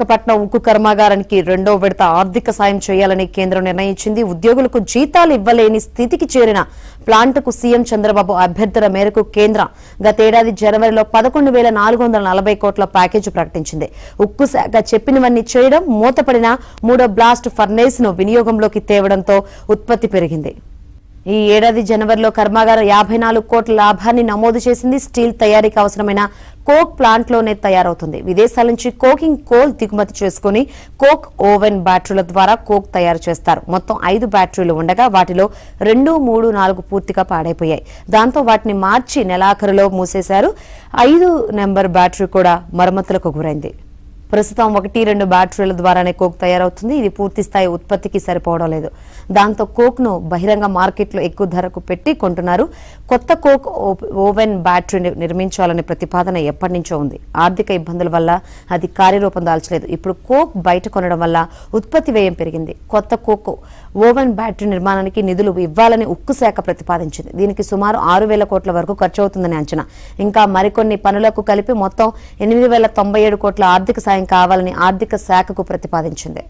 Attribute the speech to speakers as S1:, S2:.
S1: విశాఖపట్నం ఉక్కు కర్మాగారానికి రెండో విడత ఆర్థిక సాయం చేయాలని కేంద్రం నిర్ణయించింది. ఉద్యోగులకు జీతాలు ఇవ్వలేని స్థితికి చేరిన ప్లాంట్కు సీఎం చంద్రబాబు అభ్యర్థుల మేరకు కేంద్రం గతేడాది జనవరిలో 11,440 కోట్ల ప్యాకేజీ ప్రకటించింది. ఉక్కు శాఖ చెప్పినవన్నీ చేయడం, మూతపడిన మూడో బ్లాస్ట్ ఫర్నేస్ ను వినియోగంలోకి తేవడంతో ఉత్పత్తి పెరిగింది. ఈ ఏడాది జనవరిలో కర్మాగారం 54 కోట్ల లాభాన్ని నమోదు చేసింది. స్టీల్ తయారీకి అవసరమైన కోక్ ప్లాంట్లోనే తయారవుతుంది. విదేశాల నుంచి కోకింగ్ కోల్ దిగుమతి చేసుకుని కోక్ ఓవెన్ బ్యాటరీల ద్వారా కోక్ తయారు చేస్తారు. మొత్తం 5 బ్యాటరీలు ఉండగా వాటిలో 2, 3, 4 పూర్తిగా పాడైపోయాయి. దాంతో వాటిని మార్చి నెలాఖరులో మూసేశారు. 5 నెంబర్ బ్యాటరీ కూడా మరమ్మతులకు గురైంది. ప్రస్తుతం 1, 2 బ్యాటరీల ద్వారానే కోక్ తయారవుతుంది. ఇది పూర్తి స్థాయి ఉత్పత్తికి సరిపోవడం లేదు. దాంతో కోక్ ను బహిరంగ మార్కెట్లో ఎక్కువ ధరకు పెట్టి కొంటున్నారు. కొత్త కోక్ ఓవెన్ బ్యాటరీ నిర్మించాలనే ప్రతిపాదన ఎప్పటి నుంచో ఉంది. ఆర్థిక ఇబ్బందుల వల్ల అది కార్యరూపం దాల్చలేదు. ఇప్పుడు కోక్ బయట కొనడం వల్ల ఉత్పత్తి వ్యయం పెరిగింది. కొత్త కోక్ ఓవెన్ బ్యాటరీ నిర్మాణానికి నిధులు ఇవ్వాలని ఉక్కు శాఖ ప్రతిపాదించింది. దీనికి సుమారు 6,000 కోట్ల వరకు ఖర్చు అవుతుందని అంచనా. ఇంకా మరికొన్ని పనులకు కలిపి మొత్తం 8,097 కోట్ల ఆర్థిక సాయం కావాలని ఆర్థిక శాఖకు ప్రతిపాదించింది.